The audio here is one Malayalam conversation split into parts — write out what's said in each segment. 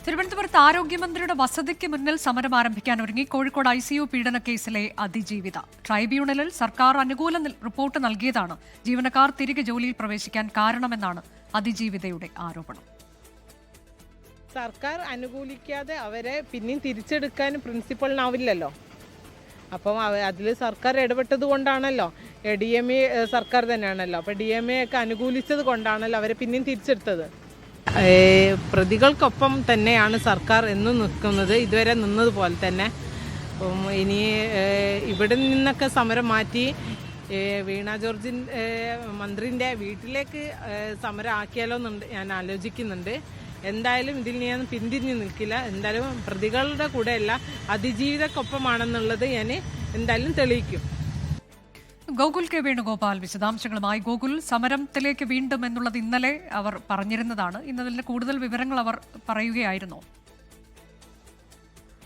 തിരുവനന്തപുരത്ത് ആരോഗ്യമന്ത്രിയുടെ വസതിക്ക് മുന്നിൽ സമരം ആരംഭിക്കാൻ ഒരുങ്ങി കോഴിക്കോട് ICU പീഡന കേസിലെ അതിജീവിത. ട്രൈബ്യൂണലിൽ സർക്കാർ അനുകൂല റിപ്പോർട്ട് നൽകിയതാണ് ജീവനക്കാർ തിരികെ ജോലിയിൽ പ്രവേശിക്കാൻ കാരണമെന്നാണ് അതിജീവിതയുടെ ആരോപണം. സർക്കാർ അനുകൂലിക്കാതെ അവരെ പിന്നെയും തിരിച്ചെടുക്കാൻ പ്രിൻസിപ്പളിനാവില്ലല്ലോ. അപ്പം അതിൽ സർക്കാർ ഇടപെട്ടത് കൊണ്ടാണല്ലോ, DMA സർക്കാർ തന്നെയാണല്ലോ. അപ്പോൾ DMA ഒക്കെ അനുകൂലിച്ചത് കൊണ്ടാണല്ലോ അവരെ പിന്നെയും തിരിച്ചെടുത്തത്. പ്രതികൾക്കൊപ്പം തന്നെയാണ് സർക്കാർ എന്നും നിൽക്കുന്നത്, ഇതുവരെ നിന്നതുപോലെ തന്നെ. ഇനി ഇവിടെ നിന്നൊക്കെ സമരം മാറ്റി വീണ ജോർജിൻ മന്ത്രിൻ്റെ വീട്ടിലേക്ക് സമരം ആക്കിയാലോ എന്നുണ്ട് ഞാൻ ആലോചിക്കുന്നുണ്ട്. എന്തായാലും ഇതിൽ ഞാൻ പിന്തിരിഞ്ഞ് നിൽക്കില്ല. എന്തായാലും പ്രതികളുടെ കൂടെയല്ല, അതിജീവിതക്കൊപ്പമാണെന്നുള്ളത് ഞാൻ എന്തായാലും തെളിയിക്കും. ഗോകുൽ കെ വേണുഗോപാൽ വിശദാംശങ്ങളുമായി. ഗോകുൽ, സമരത്തിലേക്ക് വീണ്ടും എന്നുള്ളത് ഇന്നലെ അവർ പറഞ്ഞിരുന്നതാണ്. ഇന്നലെ കൂടുതൽ വിവരങ്ങൾ അവർ പറയുകയായിരുന്നോ?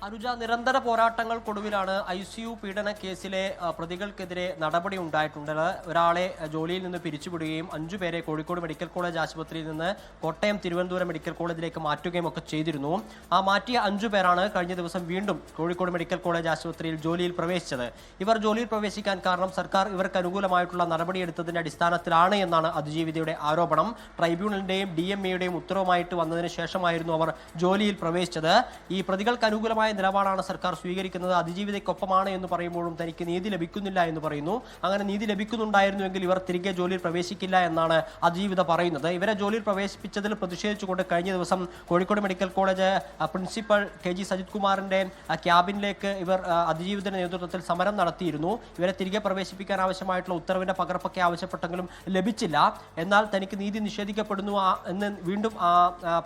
അനുജ, നിരന്തര പോരാട്ടങ്ങൾക്കൊടുവിലാണ് ICU പീഡന കേസിലെ പ്രതികൾക്കെതിരെ നടപടി ഉണ്ടായിട്ടുണ്ട്. ഒരാളെ ജോലിയിൽ നിന്ന് പിരിച്ചുവിടുകയും 5 പേരെ കോഴിക്കോട് മെഡിക്കൽ കോളേജ് ആശുപത്രിയിൽ നിന്ന് കോട്ടയം തിരുവനന്തപുരം മെഡിക്കൽ കോളേജിലേക്ക് മാറ്റുകയും ഒക്കെ ചെയ്തിരുന്നു. ആ മാറ്റിയ 5 പേരാണ് കഴിഞ്ഞ ദിവസം വീണ്ടും കോഴിക്കോട് മെഡിക്കൽ കോളേജ് ആശുപത്രിയിൽ ജോലിയിൽ പ്രവേശിച്ചത്. ഇവർ ജോലിയിൽ പ്രവേശിക്കാൻ കാരണം സർക്കാർ ഇവർക്ക് അനുകൂലമായിട്ടുള്ള നടപടിയെടുത്തതിന്റെ അടിസ്ഥാനത്തിലാണ് എന്നാണ് അതിജീവിതയുടെ ആരോപണം. ട്രൈബ്യൂണലിന്റെയും DMAയുടെയും ഉത്തരവുമായിട്ട് വന്നതിന് ശേഷമായിരുന്നു അവർ ജോലിയിൽ പ്രവേശിച്ചത്. ഈ പ്രതികൾക്ക് അനുകൂലമായ നിലപാടാണ് സർക്കാർ സ്വീകരിക്കുന്നത്. അതിജീവിതയ്ക്കൊപ്പമാണ് എന്ന് പറയുമ്പോഴും തനിക്ക് നീതി ലഭിക്കുന്നില്ല എന്ന് പറയുന്നു. അങ്ങനെ നീതി ലഭിക്കുന്നുണ്ടായിരുന്നുവെങ്കിൽ ഇവർ തിരികെ ജോലിയിൽ പ്രവേശിക്കില്ല എന്നാണ് അതിജീവിത പറയുന്നത്. ഇവരെ ജോലിയിൽ പ്രവേശിപ്പിച്ചതിൽ പ്രതിഷേധിച്ചുകൊണ്ട് കഴിഞ്ഞ ദിവസം Kozhikode medical college principal KG Sajith കുമാറിന്റെ ക്യാബിനിലേക്ക് ഇവർ അതിജീവിതയുടെ നേതൃത്വത്തിൽ സമരം നടത്തിയിരുന്നു. ഇവരെ തിരികെ പ്രവേശിപ്പിക്കാൻ ആവശ്യമായിട്ടുള്ള ഉത്തരവിന്റെ പകർപ്പൊക്കെ ആവശ്യപ്പെട്ടെങ്കിലും ലഭിച്ചില്ല. എന്നാൽ തനിക്ക് നീതി നിഷേധിക്കപ്പെടുന്നു എന്ന് വീണ്ടും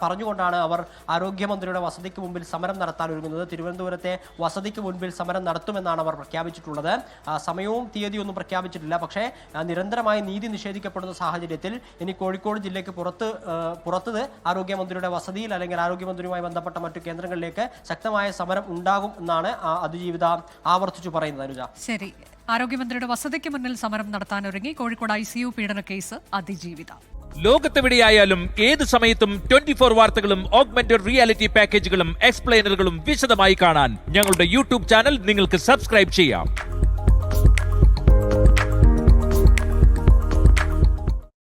പറഞ്ഞുകൊണ്ടാണ് അവർ ആരോഗ്യമന്ത്രിയുടെ വസതിക്ക് മുമ്പിൽ സമരം നടത്താൻ ഒരുങ്ങുന്നത്. തിരുവനന്തപുരത്തെ വസതിക്ക് മുൻപിൽ സമരം നടത്തുമെന്നാണ് അവർ പ്രഖ്യാപിച്ചിട്ടുള്ളത്. സമയവും തീയതിയൊന്നും പ്രഖ്യാപിച്ചിട്ടില്ല. പക്ഷേ നിരന്തരമായി നീതി നിഷേധിക്കപ്പെടുന്ന സാഹചര്യത്തിൽ ഇനി കോഴിക്കോട് ജില്ലയ്ക്ക് പുറത്തത് ആരോഗ്യമന്ത്രിയുടെ വസതിയിൽ അല്ലെങ്കിൽ ആരോഗ്യമന്ത്രിയുമായി ബന്ധപ്പെട്ട മറ്റു കേന്ദ്രങ്ങളിലേക്ക് ശക്തമായ സമരം ഉണ്ടാകും എന്നാണ് അതിജീവിത ആവർത്തിച്ചു പറയുന്നത്. അനുജ, ശരി. ആരോഗ്യമന്ത്രിയുടെ വസതിക്ക് മുന്നിൽ സമരം നടത്താൻ ഒരുങ്ങി കോഴിക്കോട് ICU പീഡന കേസ് അതിജീവിത. ലോകത്തെവിടെയായാലും ഏത് സമയത്തും 24 വാർത്തകളും ഓഗ്മെന്റഡ് റിയാലിറ്റി പാക്കേജുകളും എക്സ്പ്ലെയിനറുകളും വിശദമായി കാണാൻ ഞങ്ങളുടെ YouTube ചാനൽ നിങ്ങൾക്ക് സബ്സ്ക്രൈബ് ചെയ്യാം.